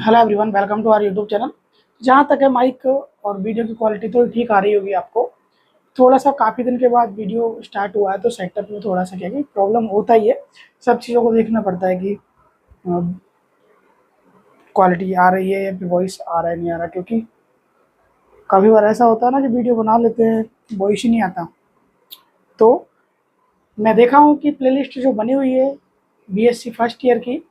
Hello everyone, welcome to our YouTube channel. जहाँ तक है माइक और वीडियो की क्वालिटी तो ठीक आ रही होगी आपको। थोड़ा सा काफ़ी दिन के बाद वीडियो स्टार्ट हुआ है तो सेटअप में थोड़ा सा क्या कि प्रॉब्लम होता ही है। सब चीज़ों को देखना पड़ता है कि क्वालिटी आ रही है या फिर वॉइस आ रहा है नहीं आ रहा, क्योंकि काफ़ी बार ऐसा होता है ना कि वीडियो बना लेते हैं, वॉइस ही नहीं आता। तो मैं देखा हूँ कि प्लेलिस्ट जो बनी हुई है बीएससी फर्स्ट ईयर की,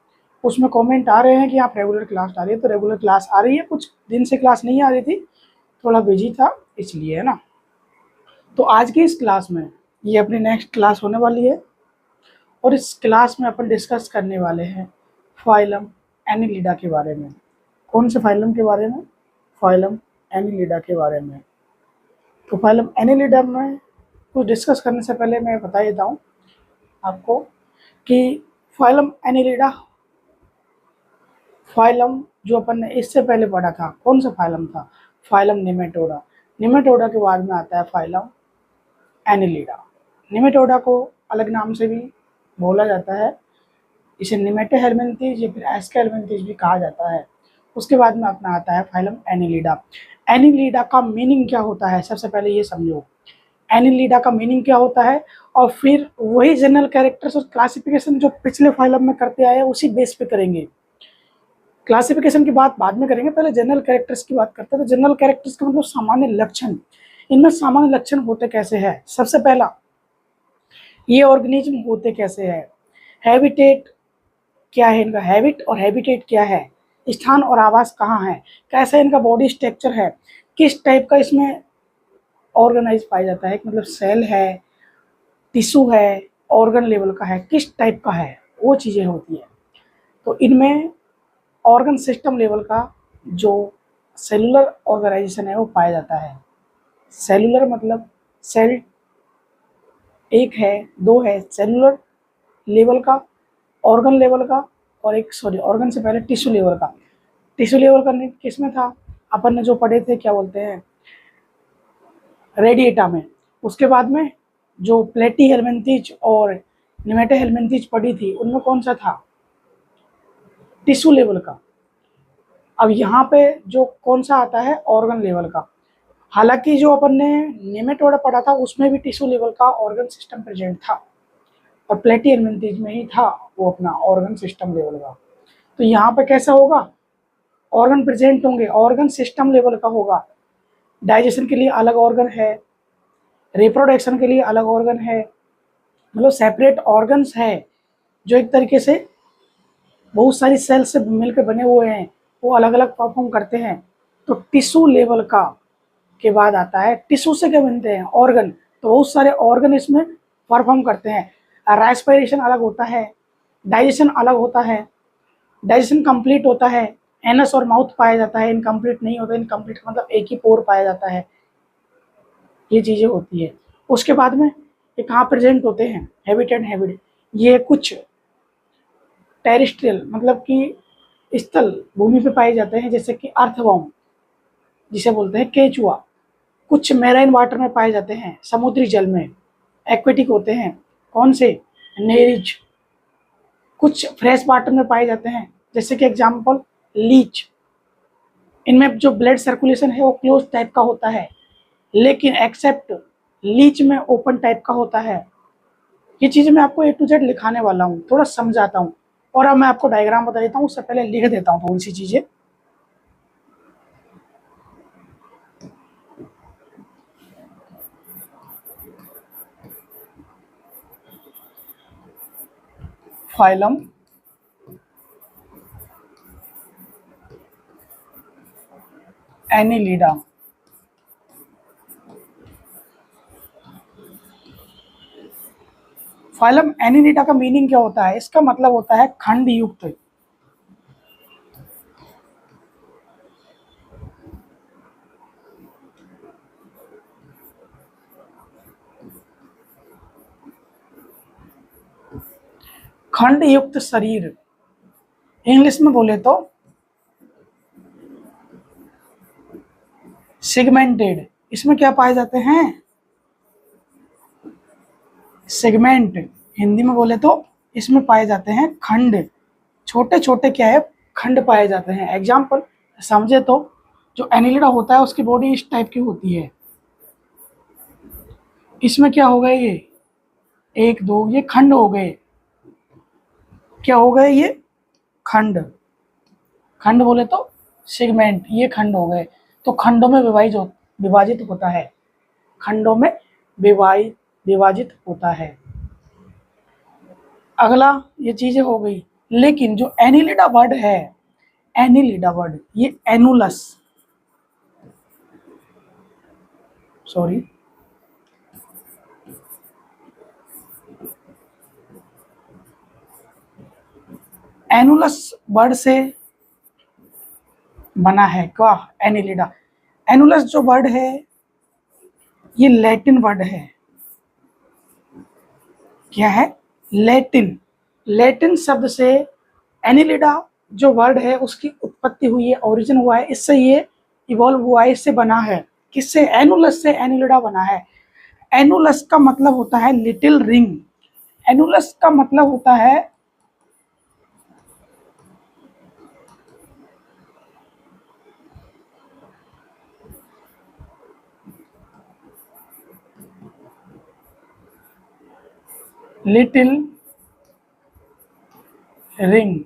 उसमें कमेंट आ रहे हैं कि आप रेगुलर क्लास आ रही है। तो रेगुलर क्लास आ रही है, कुछ दिन से क्लास नहीं आ रही थी, थोड़ा बिजी था इसलिए, है ना। तो आज की इस क्लास में ये अपनी नेक्स्ट क्लास होने वाली है और इस क्लास में अपन डिस्कस करने वाले हैं फाइलम एनिलिडा के बारे में। कौन से फाइलम के बारे में? फाइलम एनिलिडा के बारे में। तो फाइलम एनिलिडा में कुछ डिस्कस करने से पहले मैं बता देता हूँ आपको कि फाइलम एनिलिडा फाइलम जो अपन ने इससे पहले पढ़ा था, कौन सा फाइलम था? Phylum Nematoda. निमेटोडा के बाद में आता है फाइलम एनिलिडा। निमेटोडा को अलग नाम से भी बोला जाता है, इसे निमेटोहेल्मिन्थीज या फिर एस्केहेल्मिन्थीज भी कहा जाता है। उसके बाद में अपना आता है फाइलम एनिलिडा। एनिलिडा का मीनिंग क्या होता है, सबसे पहले ये समझो एनिलिडा का मीनिंग क्या होता है, और फिर वही जनरल कैरेक्टर्स और क्लासिफिकेशन जो पिछले फाइलम में करते आए हैं उसी बेस पे करेंगे। क्लासिफिकेशन की बात बाद में करेंगे, पहले जनरल कैरेक्टर्स की बात करते हैं। तो जनरल कैरेक्टर्स का मतलब सामान्य लक्षण। इनमें सामान्य लक्षण होते कैसे हैं? सबसे पहला, ये ऑर्गेनिज्म होते कैसे हैं? हैबिटेट क्या है इनका? हैबिट और हैबिटेट क्या है? स्थान और आवास कहाँ है? कैसा इनका बॉडी स्ट्रक्चर है? किस टाइप का इसमें ऑर्गेनाइज पाया जाता है, मतलब सेल है, टिश्यू है, ऑर्गन लेवल का है, किस टाइप का है, वो चीज़ें होती है। तो इनमें ऑर्गन सिस्टम लेवल का जो सेलुलर ऑर्गेनाइजेशन है वो पाया जाता है। सेलुलर मतलब सेल एक है, दो है, सेलुलर लेवल का, ऑर्गन लेवल का, और एक ऑर्गन से पहले टिश्यू लेवल का। टिश्यू लेवल का किस में था? अपन ने जो पढ़े थे, क्या बोलते हैं, रेडिएटा में। उसके बाद में जो प्लेटीहेल्मिन्थीज और निमेटोहेल्मिन्थीज पढ़ी थी उनमें कौन सा था? टिश्यू लेवल का। अब यहाँ पे जो कौन सा आता है? ऑर्गन लेवल का। हालांकि जो अपन ने निमेटोडा पढ़ा था उसमें भी टिश्यू लेवल का ऑर्गन सिस्टम प्रेजेंट था, और प्लेटीहेल्मिन्थीज में ही था वो अपना ऑर्गन सिस्टम लेवल का। तो यहाँ पे कैसा होगा? ऑर्गन प्रेजेंट होंगे, ऑर्गन सिस्टम लेवल का होगा। डाइजेशन के लिए अलग ऑर्गन है, रिप्रोडक्शन के लिए अलग ऑर्गन है, मतलब सेपरेट ऑर्गन्स है जो एक तरीके से बहुत सारी सेल्स से मिलकर बने हुए हैं, वो अलग अलग परफॉर्म करते हैं। तो टिश्यू लेवल का के बाद आता है, टिश्यू से क्या बनते हैं? ऑर्गन। तो बहुत सारे ऑर्गन इसमें परफॉर्म करते हैं। रेस्पिरेशन अलग होता है, डाइजेशन अलग होता है, डाइजेशन कंप्लीट होता है, एनस और माउथ पाया जाता है, इनकम्प्लीट नहीं होता। इनकम्प्लीट मतलब एक ही पोर पाया जाता है, ये चीज़ें होती है। उसके बाद में ये कहाँ प्रेजेंट होते हैं? Habit and habit. ये कुछ टेरिस्ट्रियल मतलब कि स्थल भूमि पे पाए जाते हैं, जैसे कि अर्थवॉर्म जिसे बोलते हैं केचुआ। कुछ मैराइन वाटर में पाए जाते हैं, समुद्री जल में। एक्वेटिक होते हैं, कौन से? नेरिज। कुछ फ्रेश वाटर में पाए जाते हैं, जैसे कि एग्जाम्पल लीच। इनमें जो ब्लड सर्कुलेशन है वो क्लोज टाइप का होता है, लेकिन एक्सेप्ट लीच में ओपन टाइप का होता है। ये चीज़ें मैं आपको A to Z लिखाने वाला हूँ, थोड़ा समझाता हूँ, और अब मैं आपको डायग्राम बता देता हूँ। उससे पहले लिख देता हूँ थोड़ी सी चीज़ें। Phylum Annelida. फाइलम एनिलिडा का मीनिंग क्या होता है? इसका मतलब होता है खंड युक्त। खंड युक्त शरीर, इंग्लिश में बोले तो सेगमेंटेड। इसमें क्या पाए जाते हैं? सेगमेंट। हिंदी में बोले तो इसमें पाए जाते हैं खंड। छोटे छोटे क्या है? खंड पाए जाते हैं। एग्जाम्पल समझे तो, जो एनिलिडा होता है उसकी बॉडी इस टाइप की होती है। इसमें क्या हो गए, ये एक दो ये खंड हो गए। क्या हो गए ये खंड, खंड बोले तो सेगमेंट, ये खंड हो गए। तो खंडों में विभाजित होता है, खंडों में विभाजित होता है। अगला ये चीजें हो गई, लेकिन जो एनिलिडा वर्ड है, एनिलिडा वर्ड, ये एनुलस, सॉरी एनुलस वर्ड से बना है क्या एनिलिडा। एनुलस जो वर्ड है ये लैटिन वर्ड है। क्या है, लैटिन, लैटिन शब्द से एनिलिडा जो वर्ड है उसकी उत्पत्ति हुई है, ओरिजिन हुआ है, इससे ये इवॉल्व हुआ है, इससे बना है। किससे, एनुलस से एनिलिडा बना है। एनुलस का मतलब होता है लिटिल रिंग, एनुलस का मतलब होता है लिटिल रिंग।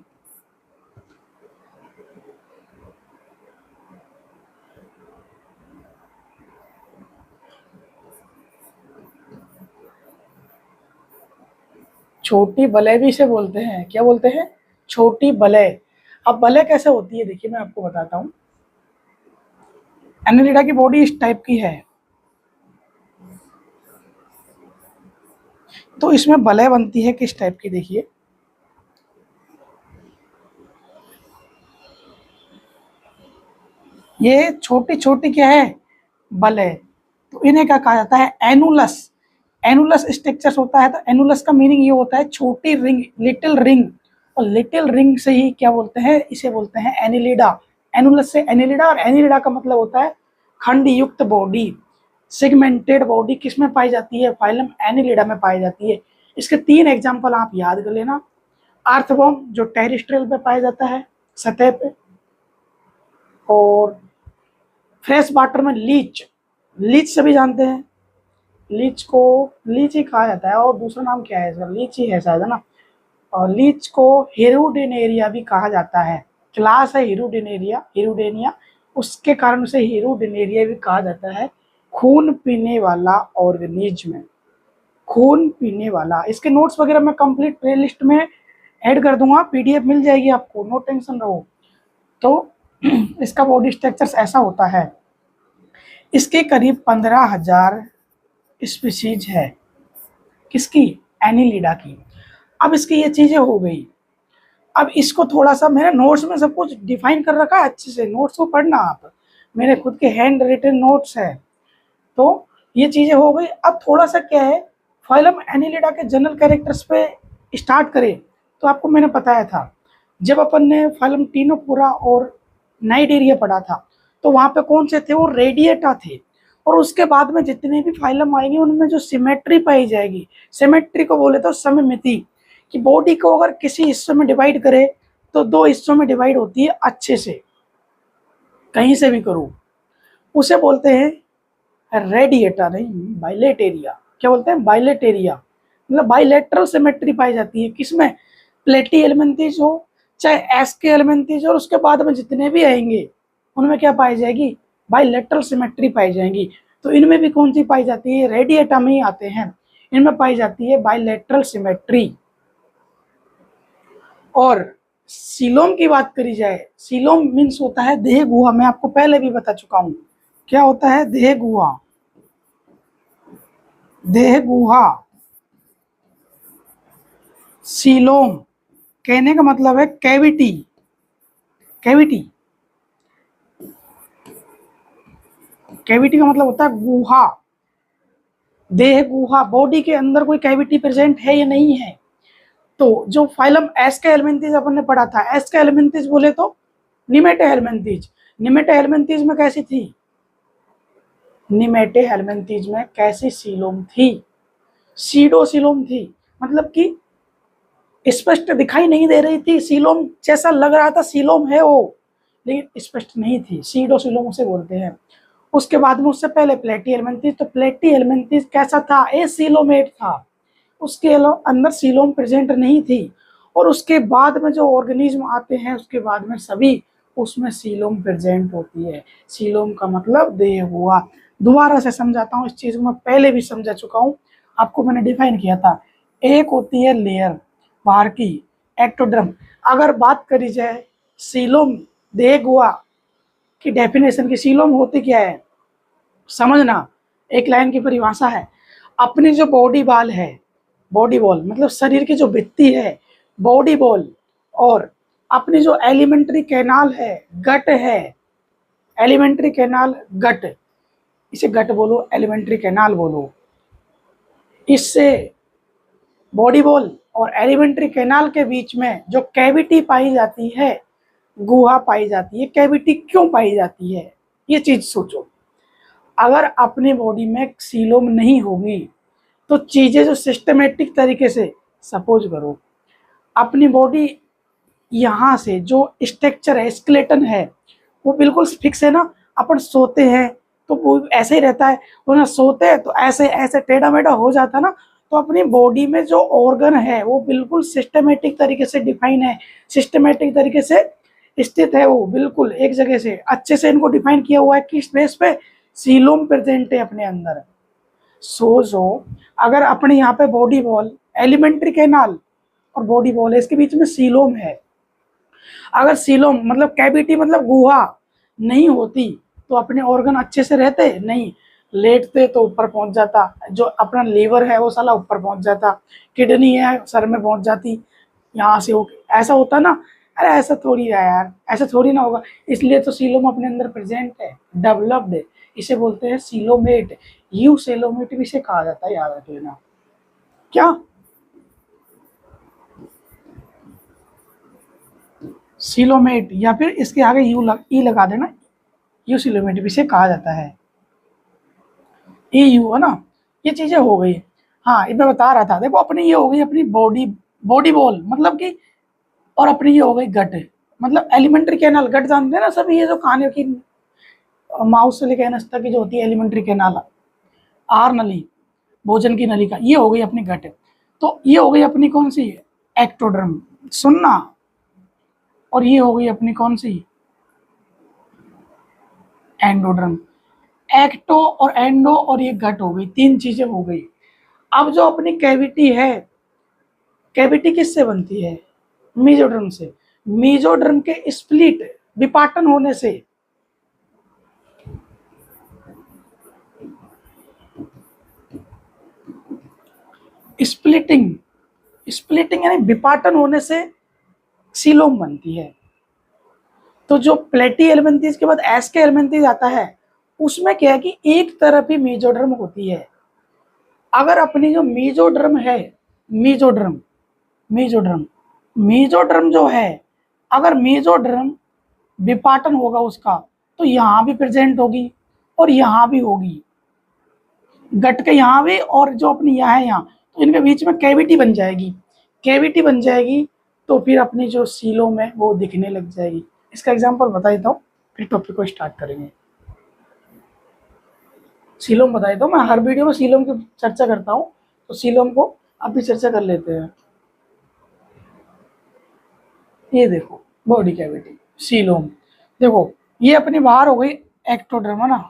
छोटी बलय भी इसे बोलते हैं, क्या बोलते हैं, छोटी बलय। अब बलय कैसे होती है, देखिए मैं आपको बताता हूँ। एनिलिडा की बॉडी इस टाइप की है, तो इसमें बलय बनती है किस टाइप की, देखिए ये छोटी छोटी क्या है, बलय। तो इन्हें क्या कहा जाता है, एनुलस। एनुलस स्ट्रक्चर होता है, तो एनुलस का मीनिंग ये होता है छोटी रिंग, लिटिल रिंग। और लिटिल रिंग से ही क्या बोलते हैं, इसे बोलते हैं एनिलिडा। एनुलस से एनिलिडा, और एनिलिडा का मतलब होता है खंड युक्त बॉडी, सेगमेंटेड बॉडी। किस में पाई जाती है, फाइलम एनिलिडा में पाई जाती है। इसके 3 एग्जाम्पल आप याद कर लेना। आर्थवॉर्म जो टेरिस्ट्रियल पे पाया जाता है, सतह पे, और फ्रेश वाटर में लीच, लीच सभी जानते हैं, लीच को लीच ही कहा जाता है, और दूसरा नाम क्या है इसका, लीच ही है शायद, है ना। और लीच को हिरुडेनेरिया भी कहा जाता है, क्लास है हिरुडेनेरिया, हिरुडेनिया, उसके कारण से हिरुडेनेरिया भी कहा जाता है। खून पीने वाला ऑर्गेनिज्म, खून पीने वाला। इसके नोट्स वगैरह मैं कंप्लीट प्लेलिस्ट में ऐड कर दूंगा, पीडीएफ मिल जाएगी आपको, नो टेंशन रहो। तो इसका बॉडी स्ट्रक्चर ऐसा होता है। इसके करीब 15,000 स्पीशीज है, किसकी, एनिलिडा की। अब इसकी ये चीजें हो गई। अब इसको थोड़ा सा मैंने नोट्स में सब कुछ डिफाइन कर रखा है अच्छे से, नोट्स को पढ़ना आप, मेरे खुद के हैंड रिटन नोट्स है। तो ये चीजें हो गई। अब थोड़ा सा क्या है, फाइलम एनिलिडा के जनरल कैरेक्टर्स पे स्टार्ट करें, तो आपको मैंने बताया था, जब अपन ने फाइलम टीनोफोरा और नाइडेरिया पढ़ा था, तो वहाँ पे कौन से थे, वो रेडिएटा थे। और उसके बाद में जितने भी फाइलम आएंगे उनमें जो सिमेट्री पाई जाएगी, सिमेट्री को बोले तो सममिति, कि बॉडी को अगर किसी हिस्सों में डिवाइड करे तो 2 हिस्सों में डिवाइड होती है अच्छे से, कहीं से भी करूँ, उसे बोलते हैं रेडिएटा, नहीं बाइलेटेरिया। क्या बोलते हैं, बाइलेटेरिया, मतलब बाइलेटरल सिमेट्री पाई जाती है किसमें, प्लेटी एलिमेंटीज हो चाहे एस के एलिमेंटीज, और उसके बाद में जितने भी आएंगे उनमें क्या पाई जाएगी, बाइलेटरल सिमेट्री पाई जाएंगी। तो इनमें भी कौन सी पाई जाती है, रेडिएटा में ही आते हैं, इनमें पाई जाती है बाइलेटरल सिमेट्री। और सीलोम की बात करी जाए, सीलोम मीन्स होता है देह गुहा, मैं आपको पहले भी बता चुका हूं, क्या होता है, देह गुहा, देह गुहा। सीलोम कहने का मतलब है कैविटी, कैविटी, कैविटी का मतलब होता है गुहा, देह गुहा, बॉडी के अंदर कोई कैविटी प्रेजेंट है या नहीं है। तो जो फाइलम एस्का हेलमिंथीज अपन ने पढ़ा था, एस्का हेलमिंथीज बोले तो निमेटे हेलमिंथीज, निमेटे हेलमिंथीज में कैसी थी, निमेटे हेलमिंथीज में कैसी सीलोम थी, सीडोसीलोम थी, मतलब कि स्पष्ट दिखाई नहीं दे रही थी, सीलोम जैसा लग रहा था सीलोम है वो, लेकिन स्पष्ट नहीं थी। सीडोसीलोम उसे बोलते हैं। उसके बाद में उससे पहले प्लेटी हेलमिंथेस, तो प्लेटी हेलमिंथेस कैसा था? ए सीलोमेट था, उसके अंदर सीलोम प्रेजेंट नहीं थी। और उसके बाद में जो ऑर्गेनिज्म आते हैं उसके बाद में सभी उसमें सीलोम प्रेजेंट होती है। सीलोम का मतलब देह हुआ। दोबारा से समझाता हूँ, इस चीज को मैं पहले भी समझा चुका हूँ, आपको मैंने डिफाइन किया था। एक होती है लेयर बाहर की, एक्टोडर्म। अगर बात करी जाए सीलोम देह गुहा की डेफिनेशन की, सीलोम होती क्या है समझना, एक लाइन की परिभाषा है। अपनी जो बॉडी बॉल है, बॉडी बॉल मतलब शरीर की जो भित्ति है, बॉडी बॉल, और अपनी जो एलिमेंट्री कैनाल है, गट है, एलिमेंट्री कैनाल गट, इसे गट बोलो, एलिमेंट्री कैनाल बोलो, इससे बॉडी बॉल और एलिमेंट्री कैनाल के बीच में जो कैविटी पाई जाती है, गुहा पाई जाती है। कैविटी क्यों पाई जाती है ये चीज सोचो। अगर अपनी बॉडी में सीलोम नहीं होगी तो चीजें जो सिस्टमेटिक तरीके से, सपोज करो अपनी बॉडी यहाँ से जो स्ट्रक्चर है, स्केलेटन है, वो बिल्कुल फिक्स है ना। अपन सोते हैं तो वो ऐसे ही रहता है, वो ना सोते हैं तो ऐसे ऐसे टेढ़ा मेढ़ा हो जाता है ना। तो अपनी बॉडी में जो ऑर्गन है वो बिल्कुल सिस्टमेटिक तरीके से डिफाइन है, सिस्टमेटिक तरीके से स्थित है, वो बिल्कुल एक जगह से अच्छे से इनको डिफाइन किया हुआ है कि स्पेस पे सीलोम प्रेजेंट है अपने अंदर। सोचो अगर अपने यहाँ पे बॉडी वॉल, एलिमेंट्री कैनाल और बॉडी वॉल है, इसके बीच में सीलोम है। अगर सीलोम मतलब कैविटी मतलब गुहा नहीं होती तो अपने ऑर्गन अच्छे से रहते नहीं। लेटते तो ऊपर पहुंच जाता, जो अपना लीवर है वो साला ऊपर पहुंच जाता, किडनी है सर में पहुंच जाती, यहाँ से हो ऐसा होता ना। अरे ऐसा थोड़ी है यार, ऐसा थोड़ी ना होगा। इसलिए तो सीलोम अपने अंदर प्रेजेंट है, डेवलप्ड है। इसे बोलते हैं सीलोमेट। यू सेलोमेट भी इसे कहा जाता है, याद रख लेना। क्या सीलोमेट, या फिर इसके आगे ई लगा देना, यू सिलोमेट भी इसे कहा जाता है। ई यू है ना। ये चीजें हो गई। हाँ ये मैं बता रहा था, देखो अपनी ये हो गई अपनी बॉडी, बॉडी बॉल मतलब कि, और अपनी ये हो गई गट मतलब एलिमेंट्री कैनाल। गट जानते हैं ना सभी, ये जो खाने की माउस से लेकर एनस तक की जो होती है एलिमेंट्री कैनाल, आर नली, भोजन की नली का, ये हो गई अपनी गट। तो ये हो गई अपनी कौन सी, एक्टोडर्म, सुनना। और ये हो गई अपनी कौन सी, एंडोड्रम। एक्टो और एंडो और ये गट हो गई, तीन चीजें हो गई। अब जो अपनी कैविटी है, कैविटी किससे बनती है? मीजोड्रम से। मीजोड्रम के स्प्लिट, विपाटन होने से, स्प्लिटिंग, स्प्लिटिंग यानी विपाटन होने से सीलोम बनती है। तो जो प्लेटी एलिमेंथीज के बाद एस्के एलिमेंथीज आता है, उसमें क्या है कि एक तरफ ही मीजोड्रम होती है। अगर अपनी जो मीजोड्रम है, मीजोड्रम, मीजोड्रम, मीजोड्रम जो है, अगर मीजोड्रम विपाटन होगा उसका, तो यहाँ भी प्रेजेंट होगी और यहाँ भी होगी, गट के यहाँ भी और जो अपनी यहाँ है यहाँ, तो इनके बीच में कैविटी बन जाएगी। कैविटी बन जाएगी तो फिर अपनी जो सीलोम है वो दिखने लग जाएगी। इसका एग्जांपल बता देता हूँ, फिर टॉपिक को स्टार्ट करेंगे। सीलोम बता देता हूँ, मैं हर वीडियो में सीलोम की चर्चा करता हूँ, तो सीलोम को अभी चर्चा कर लेते हैं। ये देखो बॉडी कैविटी, सीलोम, देखो ये अपनी बाहर हो गई एक्टोडर्म है ना,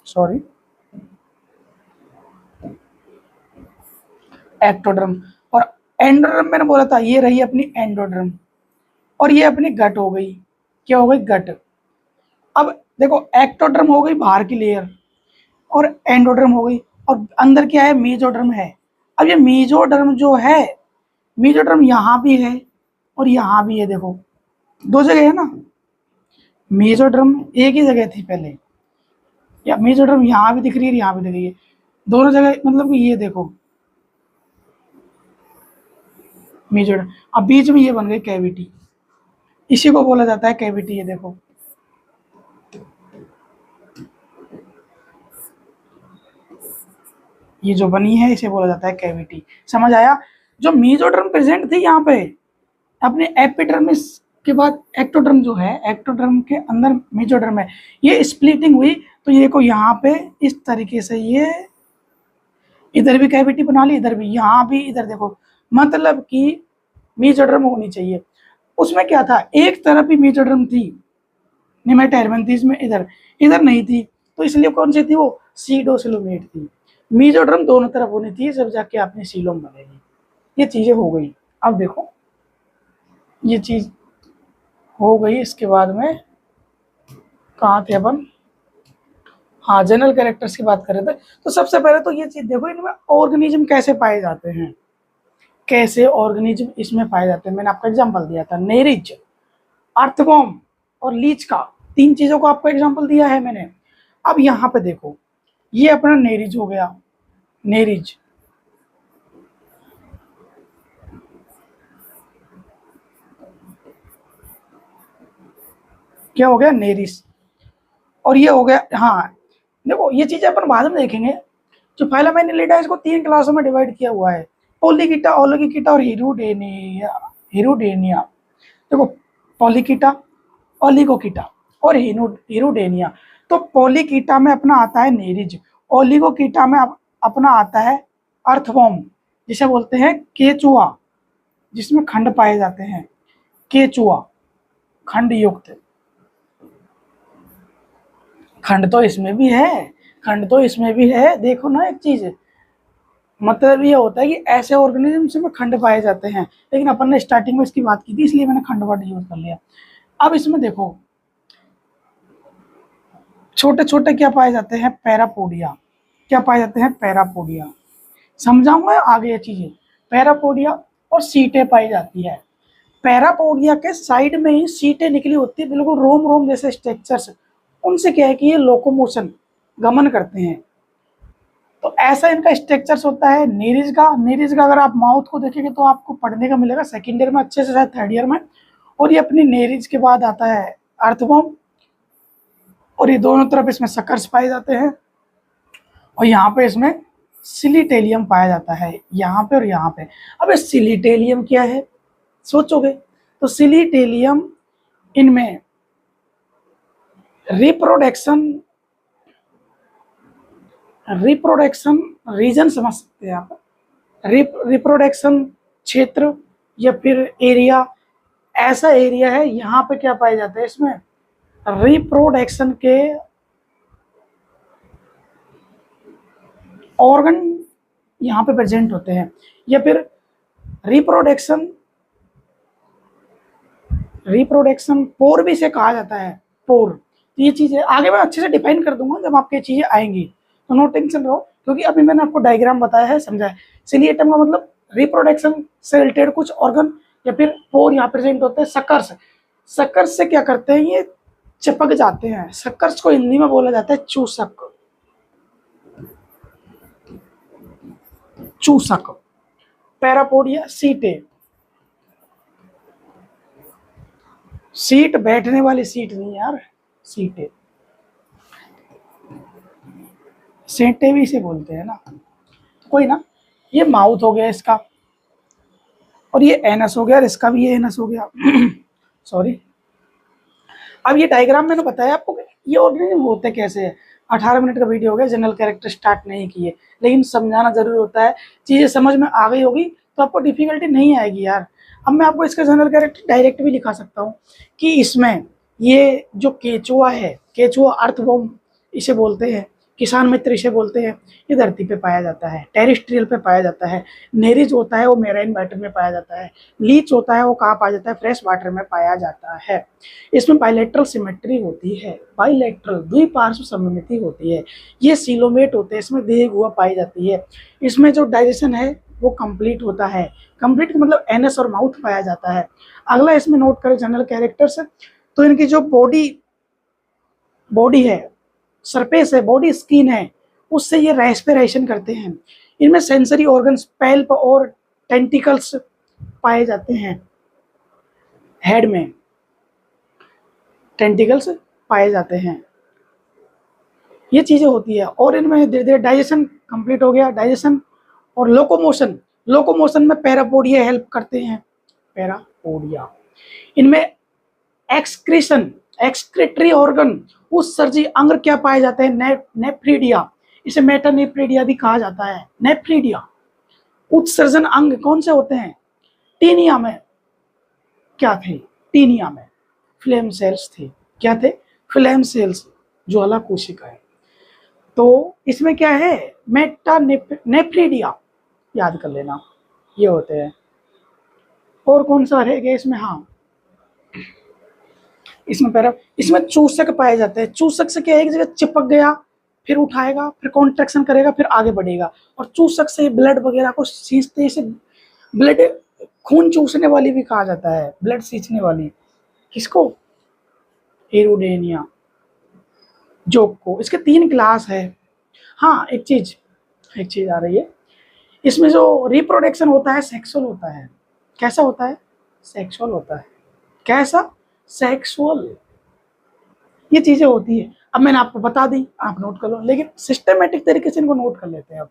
सॉरी एक्टोडर्म। और एंडोडर्म मैंने बोला था, ये रही अपनी एंडोडर्म। और ये अपनी गट हो गई, क्या हो गई, गट। अब देखो एक्टोडर्म हो गई बाहर की लेयर, और एंडोडर्म हो गई, और अंदर क्या है, मीजोडर्म है। अब ये मीजोडर्म जो है, मीजोडर्म यहाँ भी है और यहाँ भी है, देखो दो जगह है ना। मीजोडर्म एक ही जगह थी पहले, या मीजोडर्म यहाँ भी दिख रही है, यहाँ भी दिख रही है, दोनों जगह मतलब कि ये देखो मीजोडर्म। अब बीच में ये बन गई कैविटी, इसी को बोला जाता है कैविटी। ये देखो ये जो बनी है इसे बोला जाता है कैविटी। समझ आया? जो मीजोडर्म प्रेजेंट थी यहाँ पे अपने एपिडर्मिस के बाद एक्टोडर्म जो है, एक्टोडर्म के अंदर मीजोडर्म है, ये स्प्लिटिंग हुई तो ये देखो यहाँ पे इस तरीके से ये इधर भी कैविटी बना ली, इधर भी, यहाँ भी, इधर देखो, मतलब कि मीजोडर्म होनी चाहिए। उसमें क्या था, एक तरफ ही मीजोडर्म थी, निमेटाइरमेंथीज में इधर इधर नहीं थी, तो इसलिए कौन सी थी वो, सीडोसिलोमेट थी। मीजोडर्म दोनों तरफ होनी थी, जब जाके अपनी सीलोम बनेगी। ये चीजें हो गई। अब देखो ये चीज हो गई, इसके बाद में कहाँ थे अपन, हाँ जनरल कैरेक्टर्स की बात कर रहे थे। तो सबसे पहले तो ये चीज देखो, इनमें ऑर्गेनिज्म कैसे पाए जाते हैं, कैसे ऑर्गेनिज्म इसमें पाए जाते हैं। मैंने आपको एग्जांपल दिया था, नेरिज, अर्थवॉर्म और लीच का, तीन चीजों को आपको एग्जांपल दिया है मैंने। अब यहाँ पे देखो, ये अपना नेरिज हो गया, नेरिज, क्या हो गया, नेरिस, और ये हो गया, हाँ देखो ये चीजें अपन बाद में देखेंगे। जो फाइलम एनिलिडा, इसको तीन क्लासों में डिवाइड किया हुआ है, पोलिकीटा, ओलिगोकीटा और हिरुडेनिया। हिरुडेनिया देखो, पोलिकीटा, ओलिगोकीटा और हिरुडेनिया। तो पोलिकीटा में अपना आता है नेरिज, ओलिगोकीटा में अपना आता है अर्थवॉर्म, जिसे बोलते हैं केचुआ, जिसमें खंड पाए जाते हैं, केचुआ, खंड युक्त। खंड तो इसमें भी है, खंड तो इसमें भी है, देखो ना एक चीज, मतलब ये होता है कि ऐसे ऑर्गेनिज्म में खंड पाए जाते हैं, लेकिन अपन ने स्टार्टिंग में इसकी बात की थी, इसलिए मैंने खंड वर्ड यूज कर लिया। अब इसमें देखो छोटे छोटे क्या पाए जाते हैं, पैरापोडिया, क्या पाए जाते हैं, पैरापोडिया, समझाऊंगा आगे ये चीजें। पैरापोडिया और सीटें पाई जाती है। पैरापोडिया के साइड में ही सीटें निकली होती है, बिल्कुल रोम रोम जैसे स्ट्रक्चर्स, उनसे क्या है कि ये लोकोमोशन, गमन करते हैं। तो ऐसा इनका स्ट्रक्चर्स होता है। नीरिज का, नीरिज का अगर आप माउथ को देखेंगे तो आपको पढ़ने का मिलेगा सेकेंड ईयर में अच्छे से, शायद थर्ड ईयर में। और ये अपनी नीरिज के बाद आता है अर्थवॉर्म, और ये दोनों तरफ इसमें सकर्स पाए जाते हैं, और यहाँ पे इसमें सिलिटेलियम पाया जाता है, यहाँ पे और यहाँ पे। अब ये सिलिटेलियम क्या है सोचोगे, तो सिलिटेलियम इनमें रिप्रोडक्शन, रिप्रोडक्शन रीजन समझ सकते हैं आप, रिप्रोडक्शन क्षेत्र या फिर एरिया, ऐसा एरिया है यहाँ पे क्या पाए जाते हैं, इसमें रिप्रोडक्शन के ऑर्गन यहाँ पे प्रेजेंट होते हैं, या फिर रिप्रोडक्शन, रिप्रोडक्शन पोर भी से कहा जाता है, पोर। तो ये चीजें आगे मैं अच्छे से डिफाइन कर दूंगा जब आपके चीजें आएंगी, तो नो टेंशन रहो, क्योंकि अभी मैंने आपको डायग्राम बताया है, समझा है। सिलिएटम का मतलब रिप्रोडक्शन से रिलेटेड कुछ ऑर्गन, या फिर पोर यहाँ प्रेजेंट होते हैं। सकर्स, सकर्स से क्या करते हैं, ये चिपक जाते हैं। सकर्स को हिंदी में बोला जाता है चूसक, चूसक। पैरापोडिया, सीटे, सीट बैठने वाली सीट नहीं यार, सीटे, सेंटे भी इसे बोलते हैं ना, कोई ना। ये माउथ हो गया इसका, और ये एनस हो गया, और इसका भी ये एनस हो गया सॉरी। अब ये डायग्राम मैंने बताया आपको ये ऑर्गेनिज्म होते कैसे है। 18 मिनट का वीडियो हो गया, जनरल कैरेक्टर स्टार्ट नहीं किए, लेकिन समझाना जरूरी होता है। चीजें समझ में आ गई होगी तो आपको डिफिकल्टी नहीं आएगी यार। अब मैं आपको इसका जनरल कैरेक्टर डायरेक्ट भी लिखा सकता हूँ कि इसमें ये जो केचुआ है, केचुआ अर्थवॉर्म इसे बोलते हैं, किसान मित्र इसे बोलते हैं, ये धरती पे पाया जाता है, टेरिस्ट्रियल पे पाया जाता है। नेरिज होता है वो मेराइन वाटर में पाया जाता है। लीच होता है वो कहाँ पाया जाता है, फ्रेश वाटर में पाया जाता है। इसमें बाइलेटरल सिमेट्री होती है, बाइलेटरल द्विपार्श्व सममिति होती है। ये सीलोमेट होते हैं, इसमें देह गुहा पाई जाती है। इसमें जो डाइजेशन है वो कंप्लीट होता है, कंप्लीट मतलब एनस और माउथ पाया जाता है। अगला इसमें नोट करें जनरल कैरेक्टर्स, तो इनकी जो बॉडी है, सरफेस है, बॉडी स्किन है, उससे ये रेस्पिरेशन करते हैं। इनमें सेंसरी ऑर्गन्स, पैल्प और टेंटिकल्स पाए जाते हैं। हेड में टेंटिकल्स पाए जाते हैं, ये चीजें होती है। और इनमें धीरे धीरे डाइजेशन कंप्लीट हो गया, डाइजेशन और लोकोमोशन, लोकोमोशन में पैरापोडिया हेल्प करते हैं, पैरापोडिया। इनमें एक्सक्रीशन, एक्सक्रीटरी ऑर्गन, उत्सर्जी अंग क्या पाए जाते हैं, नेफ्रीडिया, इसे मेटानेफ्रीडिया भी कहा जाता है, नेफ्रीडिया। उत्सर्जन अंग कौन से होते हैं, टीनिया में क्या थे, टीनिया में फ्लेम सेल्स थे, क्या थे, फ्लेम सेल्स, ज्वाला कोशिकाएं। तो इसमें क्या है, मेटानेफ्रीडिया, याद कर लेना, ये होते हैं। और कौन सा रहेगा इसमें, हाँ इसमें चूसक पाए जाते हैं। चूसक से क्या, एक जगह चिपक गया, फिर उठाएगा, फिर कॉन्ट्रैक्शन करेगा, फिर आगे बढ़ेगा। और चूसक से ब्लड वगैरह को सींचते, इसे ब्लड, खून चूसने वाली भी कहा जाता है, ब्लड सींचने वाली, किसको, एरोडेनिया जोक को। इसके 3 क्लास है। हाँ एक चीज आ रही है, इसमें जो रिप्रोडक्शन होता है सेक्सुअल होता है, कैसा होता है, सेक्सुअल होता है, कैसा, सेक्सुअल, ये चीजें होती है। अब मैंने आपको बता दी, आप नोट कर लो, लेकिन सिस्टमेटिक तरीके से इनको नोट कर लेते हैं। अब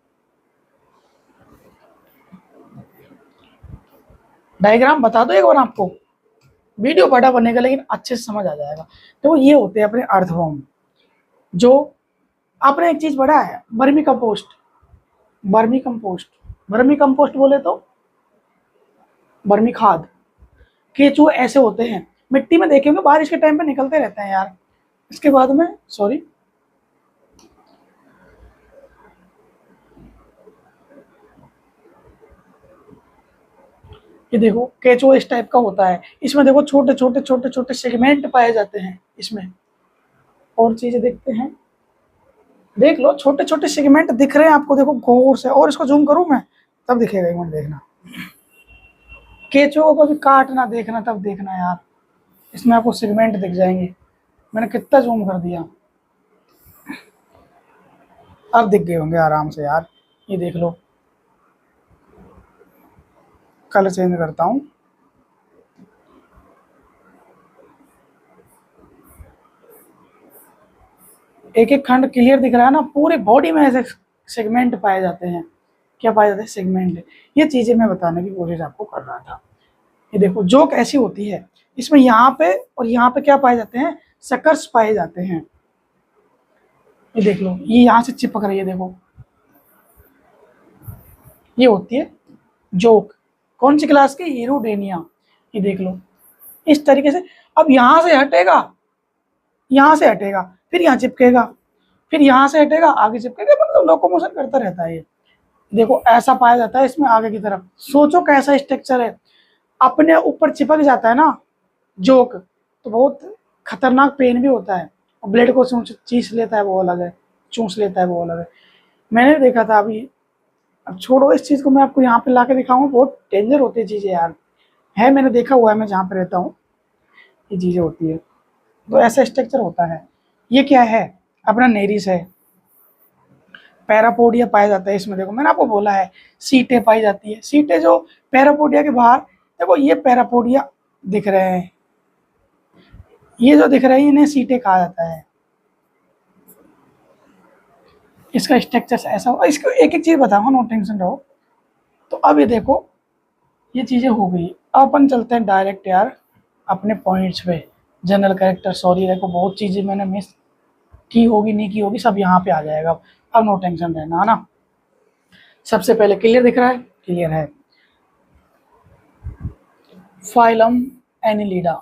डायग्राम बता दो एक बार, आपको वीडियो बड़ा बनेगा लेकिन अच्छे से समझ आ जाएगा। तो ये होते हैं अपने अर्थवॉर्म। जो आपने एक चीज पढ़ा है, vermi compost, vermi compost, vermi compost बोले तो वर्मी खाद, केचुए ऐसे होते हैं, मिट्टी में देखे होंगे, बारिश के टाइम पे निकलते रहते हैं यार। इसके बाद में सॉरी, ये देखो केचुआ इस टाइप का होता है, इसमें देखो छोटे छोटे छोटे छोटे सेगमेंट पाए जाते हैं इसमें। और चीजें देखते हैं, देख लो छोटे छोटे सेगमेंट दिख रहे हैं आपको, देखो गौर से, और इसको जूम करूं मैं तब दिखेगा, एक मिनट देखना, केचुआ को भी काटना देखना, तब देखना यार, इसमें आपको सेगमेंट दिख जाएंगे। मैंने कितना जूम कर दिया, अब दिख गए होंगे आराम से यार, ये देख लो, कलर चेंज करता हूँ, एक एक खंड क्लियर दिख रहा है ना, पूरे बॉडी में ऐसे सेगमेंट पाए जाते हैं, क्या पाए जाते हैं, सेगमेंट। ये चीजें मैं बताने की कोशिश आपको कर रहा था। ये देखो जोक ऐसी होती है, इसमें यहाँ पे और यहाँ पे क्या पाए जाते हैं, सकर्स पाए जाते हैं। ये देख लो, ये यहाँ से चिपक रही है, देखो ये होती है जोक, कौन सी क्लास की, हीरोडेनिया। ये देख लो इस तरीके से, अब यहाँ से हटेगा, यहाँ से हटेगा, फिर यहाँ चिपकेगा, फिर यहाँ से हटेगा, आगे चिपकेगा, मतलब लोकोमोशन करता रहता है ये। देखो ऐसा पाया जाता है इसमें आगे की तरफ। सोचो कैसा स्ट्रक्चर है, अपने ऊपर चिपक जाता है ना जोक, तो बहुत खतरनाक पेन भी होता है, और ब्लेड को चीस लेता है वो अलग है, चूस लेता है वो अलग है। मैंने देखा था अभी, अब छोड़ो इस चीज़ को, मैं आपको यहाँ पे ला के दिखाऊंगा, बहुत डेंजर होती है चीज़ें यार, है मैंने देखा हुआ है, मैं जहाँ पे रहता हूँ ये चीज़ें होती है। तो ऐसा स्ट्रक्चर होता है। ये क्या है, अपना नेरिस है, पैरापोडिया पाया जाता है इसमें। देखो मैंने आपको बोला है सीटें पाई जाती है, सीटें जो पैरापोडिया के बाहर, देखो ये पैरापोडिया दिख रहे हैं, ये जो दिख रहे हैं इन्हें सीटें कहा जाता है। इसका स्ट्रक्चर ऐसा होगा, इसको एक एक चीज बताऊंगा, नो टेंशन रहो। तो अब ये देखो ये चीजें हो गई, अब अपन चलते हैं डायरेक्ट यार अपने पॉइंट्स पे। जनरल कैरेक्टर, सॉरी देखो बहुत चीजें मैंने मिस की होगी, नहीं की होगी, सब यहाँ पे आ जाएगा। अब नो टेंशन रहना, है ना। सबसे पहले क्लियर दिख रहा है, क्लियर है, फाइलम एनिलिडा,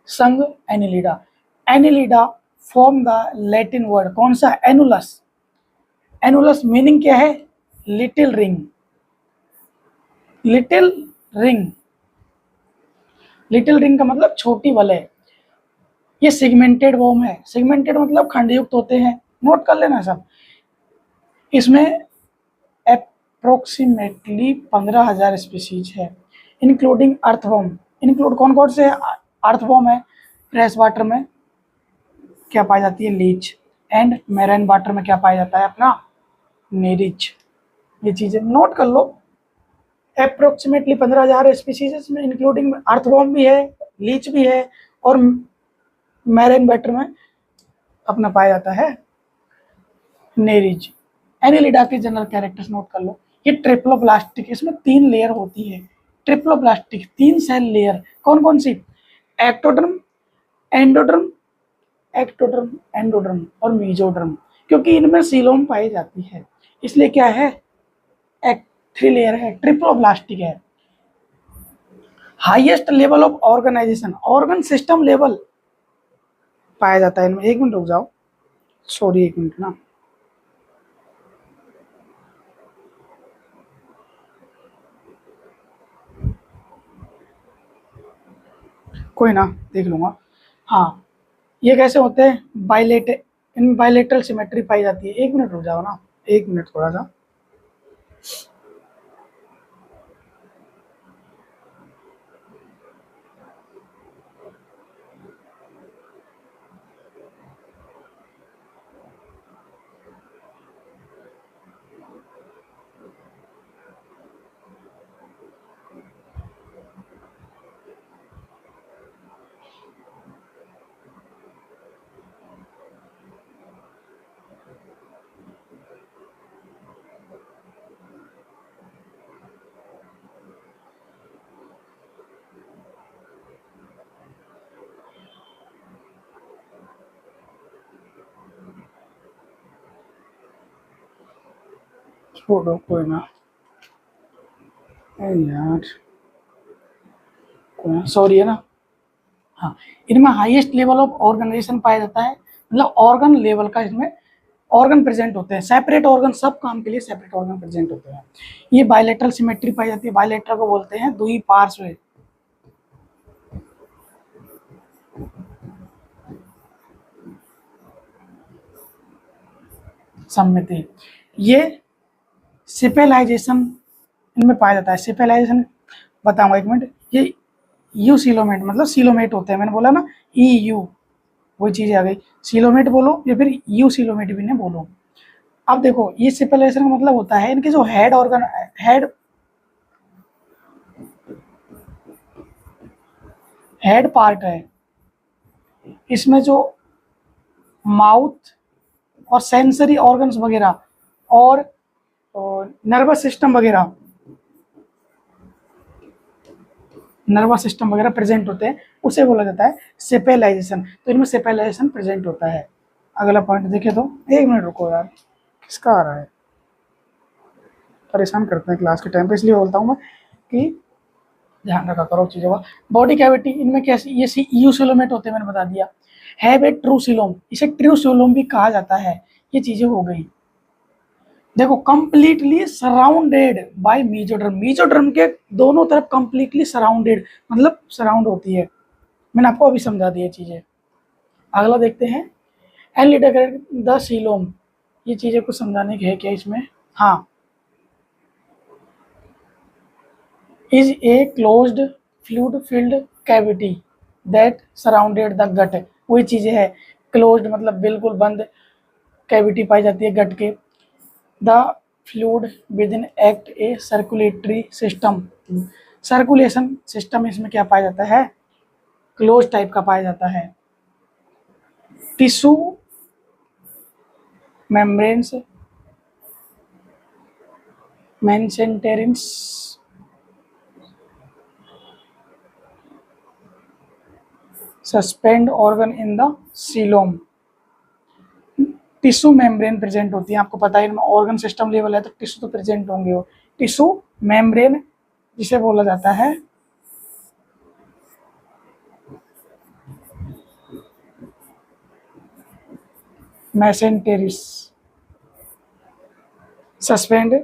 संघ Annelida. Annelida form the Latin word, कौन सा, एनुलस। एनुलस मीनिंग क्या है, little ring, little ring, little ring का मतलब छोटी वलय। ये सिगमेंटेड वॉर्म है, सिगमेंटेड मतलब खंडयुक्त होते हैं, नोट कर लेना सब। इसमें अप्रोक्सीमेटली 15,000 स्पीसीज है, इंक्लूडिंग अर्थवॉर्म। इंक्लूड कौन कौन से है, अर्थवॉर्म है, फ्रेश वाटर में क्या पाई जाती है, लीच, एंड मैराइन वाटर में क्या पाया जाता है, अपना नेरिच। ये चीजें नोट कर लो, अप्रोक्सीमेटली 15,000 स्पीसीज में इंक्लूडिंग अर्थवॉर्म भी है, लीच भी है, और मैराइन वाटर में अपना पाया जाता है नेरिज। एनिलिडा के जनरल कैरेक्टर्स नोट कर लो। ये ट्रिप्लोब्लास्टिक, इसमें 3 लेयर होती है। ट्रिप्लोब्लास्टिक 3 सेल लेयर, कौन कौन सी? एक्टोडर्म, एंडोडर्म, एक्टोडर्म, एंडोडर्म और मेसोडर्म। क्योंकि इनमें सीलोम पाई जाती है, इसलिए क्या है, 3 लेयर है, ट्रिप्लोब्लास्टिक है। Highest level of organisation, organ system level पाया जाता है इनमें। 1 मिनट रुक जाओ, सॉरी 1 मिनट ना, कोई ना, देख लूंगा। हाँ, ये कैसे होते हैं, इन बायलेटरल सिमेट्री पाई जाती है। 1 मिनट रुक जाओ ना, 1 मिनट थोड़ा सा। छोड़ो, कोई ना, यार कोई ना, सॉरी है ना। हाँ, इनमें हाईएस्ट लेवल ऑफ ऑर्गेनाइजेशन पाया जाता है, मतलब ऑर्गन लेवल का इसमें ऑर्गन प्रेजेंट होते हैं। सेपरेट ऑर्गन, सब काम के लिए सेपरेट ऑर्गन प्रेजेंट होते हैं। ये बायलेटरल सिमेट्री पाई जाती है। बायलेटरल को बोलते हैं दुई पार्श्व सम्मिति। ये सिपेलाइजेशन इनमें पाया जाता है। सिपेलाइजेशन बताऊंगा 1 मिनट। ये यू सीलोमेट, मतलब सीलोमेट होते हैं, मैंने बोला ना ई यू, वही चीज आ गई। सीलोमेट बोलो या फिर यू सीलोमेट भी नहीं बोलो। अब देखो, ये सिपेलाइजेशन का मतलब होता है इनके जो हेड ऑर्गन, हेड पार्ट है, इसमें जो माउथ और सेंसरी ऑर्गन्स वगैरह और नर्वस सिस्टम वगैरह, प्रेजेंट होते हैं, उसे बोला जाता है सेपेलाइजेशन। तो इनमें सेपेलाइजेशन प्रेजेंट होता है। अगला पॉइंट देखे तो, 1 मिनट रुको यार, किसका आ रहा है, परेशान करते हैं क्लास के टाइम पे, इसलिए बोलता हूँ मैं कि ध्यान रखा करो चीज़ों का। बॉडी कैविटी, इनमें कैसे, ये यूसिलोमेट होते हैं, मैंने बता दिया। हैव ए ट्रूसिलोम, इसे ट्रूसिलोम भी कहा जाता है। ये चीजें हो गई। देखो, completely surrounded by mesoderm, mesoderm के दोनों तरफ कंप्लीटली सराउंडेड, मतलब सराउंड होती है। मैंने आपको अभी समझा दिया चीजें। अगला देखते हैं, एनलिडाग्रेड द सीलोम। ये चीजें कुछ समझाने की है क्या इसमें? हाँ, is a closed fluid filled cavity that surrounded the gut। वही चीजें है, closed मतलब बिल्कुल बंद, कैविटी पाई जाती है गट के। The fluid with in act A circulatory system, circulation system इसमें क्या पाया जाता है, क्लोज टाइप का पाया जाता है। Tissue membranes, mesenteries, suspend organ in the coelom. Tissue membrane present होती है, आपको पता है इनमें ऑर्गन सिस्टम लेवल है तो टिश्यू तो प्रेजेंट होंगे। वो टिश्यू मेम्ब्रेन जिसे बोला जाता है mesenteries. Suspend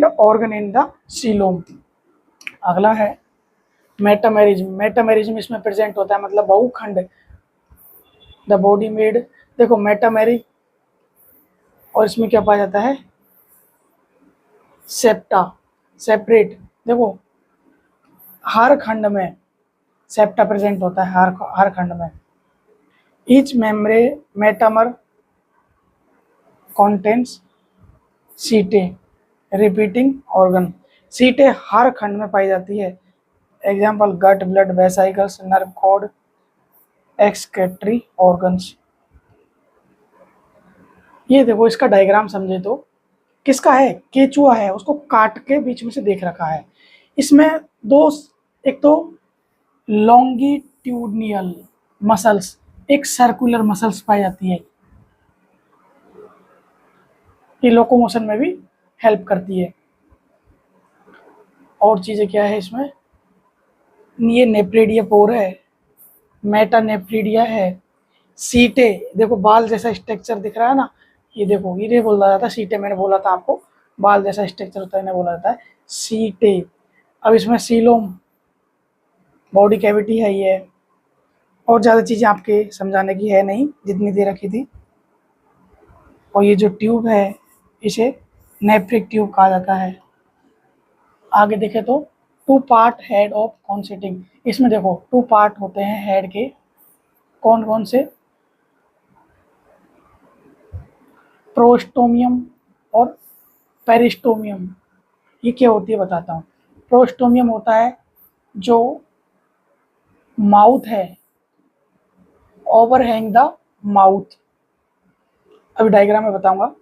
organ in the coelom. अगला है मेटामेरिज्म, मेटामेरिज्म इसमें प्रेजेंट होता है, मतलब बहुखंड। द बॉडी मेड, देखो मेटामेरी, और इसमें क्या पाया जाता है, सेप्टा, सेपरेट। देखो, हर खंड में सेप्टा प्रेजेंट होता है, हर खंड में। Each metamere contains setae repeating organ. Setae हर खंड में पाई जाती है। Example, gut, blood vesicles, nerve cord, excretory organs. ये देखो, इसका डायग्राम समझे तो किसका है, केचुआ है, उसको काट के बीच में से देख रखा है। इसमें दो, एक तो लॉन्गिट्यूडनियल मसल्स, एक सर्कुलर मसल्स पाई जाती है, ये लोकोमोशन में भी हेल्प करती है। और चीज़ें क्या है इसमें, ये नेप्रिडिया पोर है, मेटानेप्रिडिया है, सीटे, देखो बाल जैसा स्ट्रक्चर दिख रहा है ना, ये देखो, ये बोला जाता है सीटे, मैंने बोला था आपको बाल जैसा स्ट्रक्चर होता है, इन्हें बोला जाता है सीटे। अब इसमें सीलोम, बॉडी कैविटी है ये, और ज़्यादा चीज़ें आपके समझाने की है नहीं जितनी दे रखी थी। और ये जो ट्यूब है इसे नेफ्रिक ट्यूब कहा जाता है। आगे देखें तो टू पार्ट हेड ऑफ कॉन्सिटिंग, इसमें देखो टू पार्ट होते हैं हेड के, कौन कौन से, प्रोस्टोमियम और पेरिस्टोमियम। ये क्या होती है बताता हूँ। प्रोस्टोमियम होता है जो माउथ है, ओवरहैंग द माउथ, अभी डायग्राम में बताऊंगा।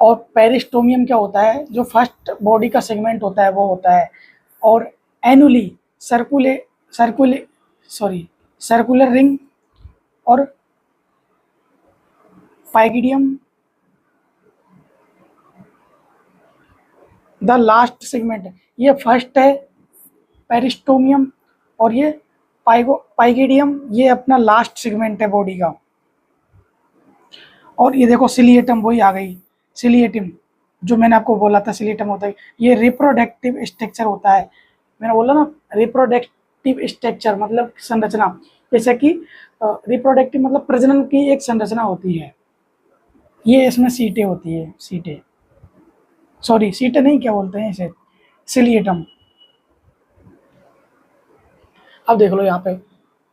और पेरिस्टोमियम क्या होता है, जो फर्स्ट बॉडी का सेगमेंट होता है वो होता है। और एनुअली सर्कुलर रिंग और पाइगिडियम द लास्ट सेगमेंट, ये फर्स्ट है पेरिस्टोमियम, और ये पाइगिडियम ये अपना लास्ट सेगमेंट है बॉडी का। और ये देखो सिलिएटम, वही आ गई सिलिएटम, जो मैंने आपको बोला था सिलिएटम होता है, ये रिप्रोडक्टिव स्ट्रक्चर होता है। मैंने बोला ना रिप्रोडक्टिव स्ट्रक्चर मतलब संरचना, जैसे कि रिप्रोडक्टिव मतलब प्रजनन की एक संरचना होती है, ये इसमें सीटें होती है, सीटें, सॉरी सीटें नहीं, क्या बोलते हैं इसे, सिलिएटम। अब देख लो यहाँ पे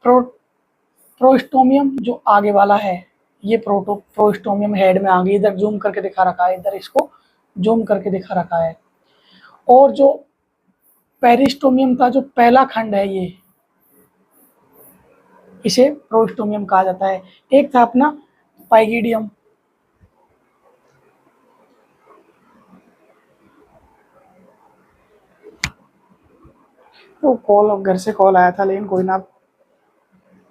प्रोस्टोमियम जो आगे वाला है, ये प्रोस्टोमियम हेड में आ गई, इधर जूम करके दिखा रखा है, इधर इसको जूम करके दिखा रखा है। और जो पेरिस्टोमियम का जो पहला खंड है ये, इसे प्रोस्टोमियम कहा जाता है। एक था अपना पाइगिडियम, तो कॉल घर से कॉल आया था, लेकिन कोई ना,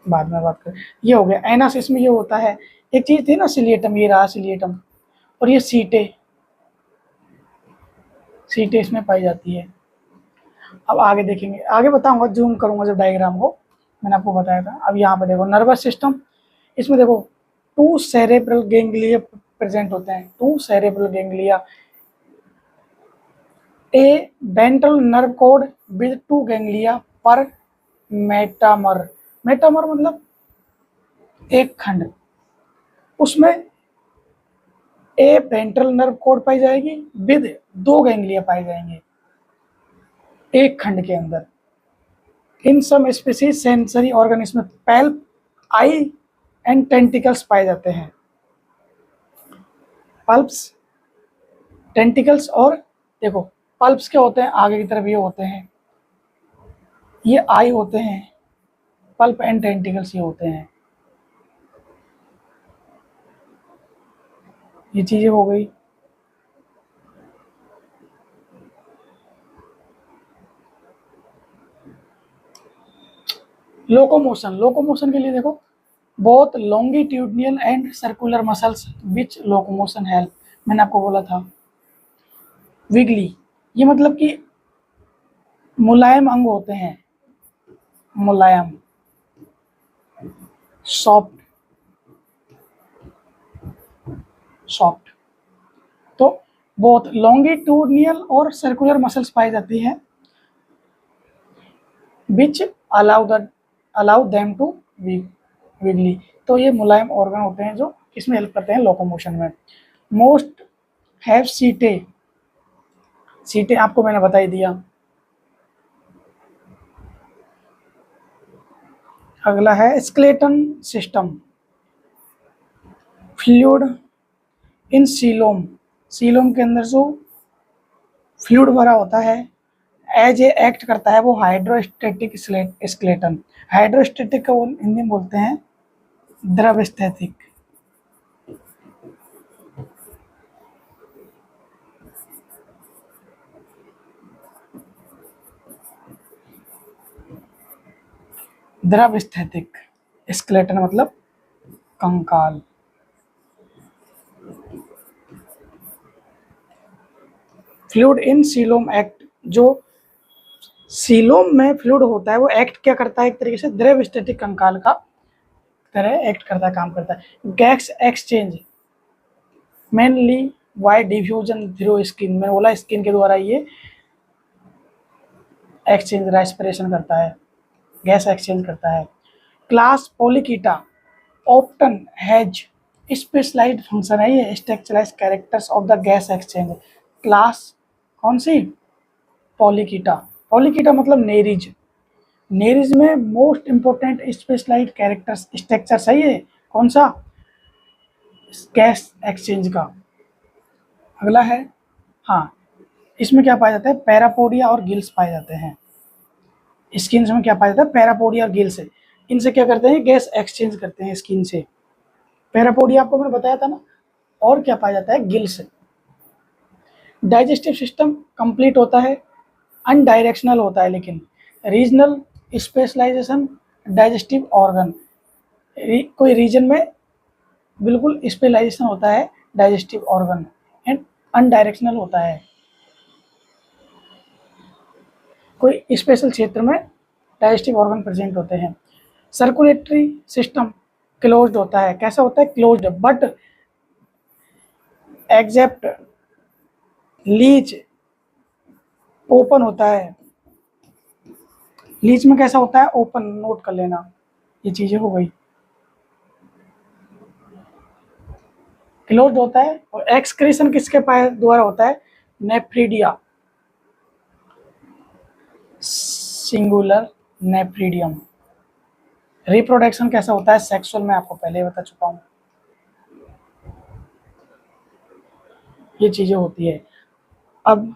बाद में बात कर। ये हो गया एनास, इसमें ये होता है, एक चीज थी ना सिलिएटम, ये रहा सिलिएटम, और ये सीटें, सीटें इसमें पाई जाती है। अब आगे देखेंगे, आगे बताऊंगा, जूम करूंगा जब डायग्राम को, मैंने आपको बताया था। अब यहाँ पे देखो नर्वस सिस्टम, इसमें देखो टू सेरेब्रल गैंग्लिया प्रेजेंट होते हैं, two cerebral ganglia, a ventral nerve cord with two ganglia पर मेटामर, मेटामर मतलब एक खंड, उसमें ए वेंट्रल नर्व कोड पाई जाएगी विद दो गैंग्लिया पाए जाएंगे एक खंड के अंदर। इन सम स्पीसीज सेंसरी ऑर्गन, इसमें पैल्प, आई एंड टेंटिकल्स पाए जाते हैं, पल्प्स, टेंटिकल्स, और देखो पल्प्स क्या होते हैं, आगे की तरफ ये होते हैं, ये आई होते हैं, पल्प एंड टेंटिकल्स ये होते हैं। ये चीजें हो गई। लोकोमोशन, लोकोमोशन के लिए देखो both longitudinal and circular muscles which locomotion help, मैंने आपको बोला था। विगली, ये मतलब कि मुलायम अंग होते हैं, मुलायम, सॉफ्ट, सॉफ्ट। तो बोथ लॉन्गिट्यूडिनल और सर्कुलर मसल्स पाई जाती हैं विच अलाउ देम टू विगली, तो ये मुलायम ऑर्गन होते हैं जो किसमें हेल्प करते हैं, लोकोमोशन में। मोस्ट हैव सीटे, सीटें आपको मैंने बता ही दिया। अगला है skeleton system, fluid in coelom, coelom के अंदर जो फ्लूइड भरा होता है एज ए एक्ट करता है वो हाइड्रोस्टैटिक स्केलेटन, हाइड्रोस्टैटिक को हिंदी में बोलते हैं द्रवस्थैतिक, द्रव स्थैतिक, स्केलेटन मतलब कंकाल। फ्लूइड इन सीलोम एक्ट, जो सीलोम में फ्लूइड होता है वो एक्ट क्या करता है, एक तरीके से द्रव स्थितिक कंकाल का तरह एक्ट करता है, काम करता है। Gas exchange mainly by diffusion through skin, मैंने बोला स्किन के द्वारा ये एक्सचेंज रेस्पिरेशन करता है, गैस एक्सचेंज करता है। Class Polychaeta often has specialised function है, ये structurise characters of the gas exchange. Class कौन सी, पोलिकीटा, पोलिकीटा मतलब नेरिज, नेरिज में most important specialised characters structures है ये, कौन सा, गैस एक्सचेंज का। अगला है, हाँ, इसमें क्या पाया जाता है, पैरापोडिया और गिल्स पाए जाते हैं। स्किन में क्या पाया जाता है, पैरापोडिया और गिल्स, इनसे क्या करते हैं, गैस एक्सचेंज करते हैं स्किन से। पैरापोडिया आपको मैंने बताया था ना, और क्या पाया जाता है, गिल्स। डाइजेस्टिव सिस्टम कंप्लीट होता है, अनडायरेक्शनल होता है, लेकिन रीजनल स्पेशलाइजेशन डाइजेस्टिव ऑर्गन, कोई रीजन में बिल्कुल स्पेशलाइजेशन होता है डाइजेस्टिव ऑर्गन, एंड अनडायरेक्शनल होता है, कोई स्पेशल क्षेत्र में डाइजेस्टिव ऑर्गन प्रेजेंट होते हैं। सर्कुलेटरी सिस्टम क्लोज्ड होता है, कैसा होता है, closed, but except leech open होता है। लीच में कैसा होता है, ओपन, नोट कर लेना, ये चीजें हो गई। क्लोज्ड होता है, और एक्सक्रीशन किसके द्वारा होता है, नेफ्रीडिया, सिंगुलर नेफ्रीडियम। रिप्रोडक्शन कैसा होता है, सेक्सुअल, में आपको पहले ही बता चुका हूं, ये चीजें होती है। अब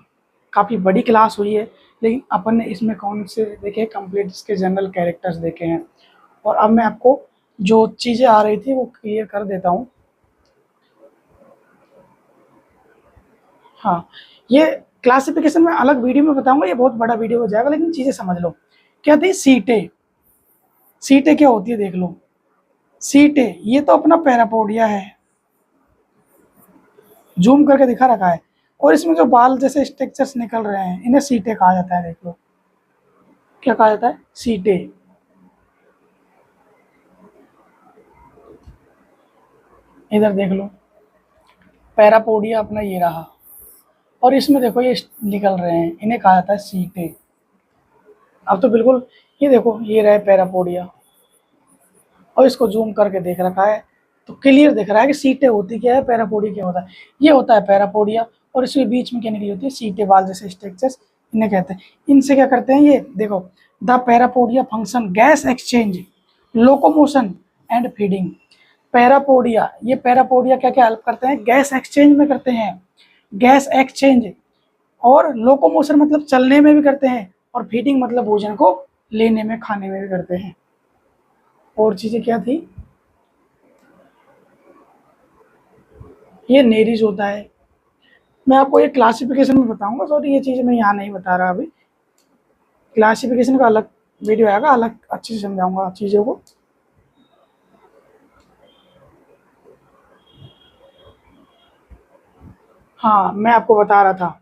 काफी बड़ी क्लास हुई है, लेकिन अपन ने इसमें कौन से देखे, कंप्लीट इसके जनरल कैरेक्टर्स देखे हैं, और अब मैं आपको जो चीजें आ रही थी वो क्लियर कर देता हूँ। हाँ, ये क्लासिफिकेशन में अलग वीडियो में बताऊंगा, ये बहुत बड़ा वीडियो हो जाएगा, लेकिन चीजें समझ लो। क्या थी, सीटे, सीटे क्या होती है देख लो। सीटे, ये तो अपना पैरापोडिया है, जूम करके दिखा रखा है, और इसमें जो बाल जैसे स्ट्रक्चर्स निकल रहे हैं, इन्हें सीटे कहा जाता है, देख लो क्या कहा जाता है, सीटे। इधर देख लो, पैरापोडिया अपना ये रहा, और इसमें देखो ये निकल रहे हैं, इन्हें कहा जाता है सीटे। अब तो बिल्कुल, ये देखो ये रहे पैरापोडिया, और इसको जूम करके देख रखा है तो क्लियर दिख रहा है कि सीटे होती क्या है, पैरापोडिया क्या होता है। ये होता है पैरापोडिया, और इसके बीच में क्या निकली होती है, सीटे, बाल जैसे स्ट्रक्चर्स, इन्हें कहते हैं। इनसे क्या करते हैं, ये देखो, the parapodia function gas exchange, locomotion and feeding. Parapodia, ये पैरापोडिया क्या क्या हेल्प करते हैं, गैस एक्सचेंज में करते हैं, गैस एक्सचेंज, और लोकोमोशन मतलब चलने में भी करते हैं, और फीडिंग मतलब भोजन को लेने में, खाने में भी करते हैं। और चीजें क्या थी, ये नेरिज होता है। मैं आपको ये क्लासिफिकेशन में बताऊंगा, सॉरी ये चीज़ मैं यहाँ नहीं बता रहा अभी, क्लासिफिकेशन का अलग वीडियो आएगा, अलग अच्छे से समझाऊंगा चीज़ों को। हाँ, मैं आपको बता रहा था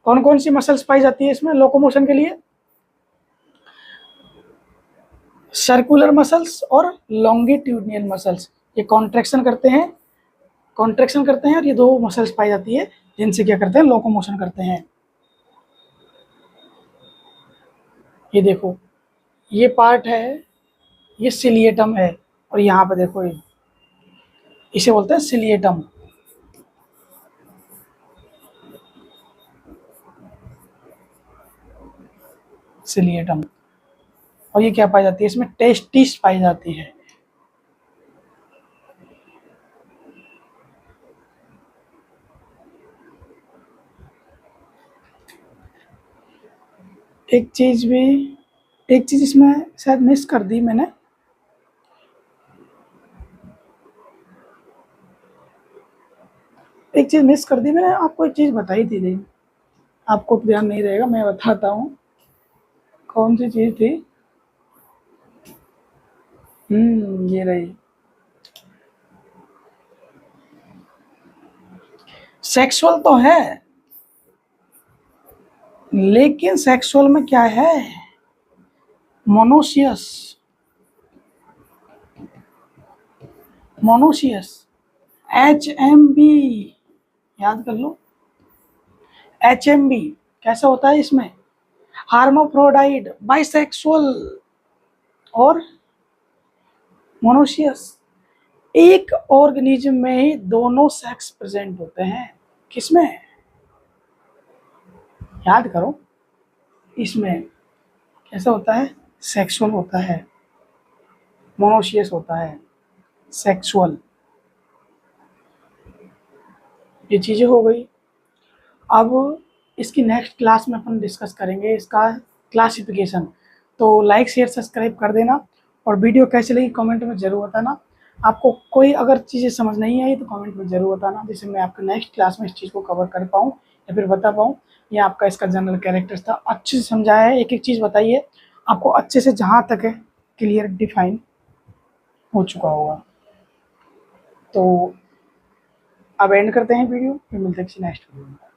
कौन कौन सी मसल्स पाई जाती है इसमें लोकोमोशन के लिए, सर्कुलर मसल्स और लॉन्गिट्यूडिनल मसल्स, ये कॉन्ट्रैक्शन करते हैं, कॉन्ट्रैक्शन करते हैं, और ये दो मसल्स पाई जाती है जिनसे क्या करते हैं, लोकोमोशन करते हैं। ये देखो, ये पार्ट है, ये सिलिएटम है, और यहाँ पे देखो ये, इसे बोलते हैं सिलिएटम। सिलिएटम, और ये क्या पाई जाती है, इसमें टेस्टिस पाई जाती है। एक चीज भी, एक चीज इसमें शायद मिस कर दी मैंने, एक चीज मिस कर दी मैंने, आपको एक चीज बताई थी, लेकिन आपको ध्यान नहीं रहेगा, मैं बताता हूँ कौन सी चीज थी। ये रही। सेक्सुअल तो है, लेकिन सेक्सुअल में क्या है? मोनोसियस। मोनोसियस। HMB, याद कर लो। HMB कैसे होता है इसमें? हार्माफ्रोडाइट, बाइसेक्सुअल और मोनोसियस। एक ऑर्गेनिज्म में ही दोनों सेक्स प्रेजेंट होते हैं। किसमें? याद करो। इसमें कैसा होता है? सेक्सुअल होता है, मोनोसियस होता है, सेक्सुअल। ये चीजें हो गई। अब इसकी नेक्स्ट क्लास में अपन डिस्कस करेंगे इसका क्लासिफिकेशन। तो लाइक शेयर सब्सक्राइब कर देना, और वीडियो कैसी लगी कमेंट में ज़रूर बताना। आपको कोई अगर चीज़ें समझ नहीं आई तो कमेंट में ज़रूर बताना, जिससे मैं आपके नेक्स्ट क्लास में इस चीज़ को कवर कर पाऊँ या फिर बता पाऊँ। ये आपका इसका जनरल कैरेक्टर्स था, अच्छे से समझाया है, एक एक चीज़ बताइए आपको अच्छे से, जहाँ तक है क्लियर डिफाइन हो चुका होगा। तो अब एंड करते हैं वीडियो, फिर मिलते हैं किसी नेक्स्ट वीडियो में।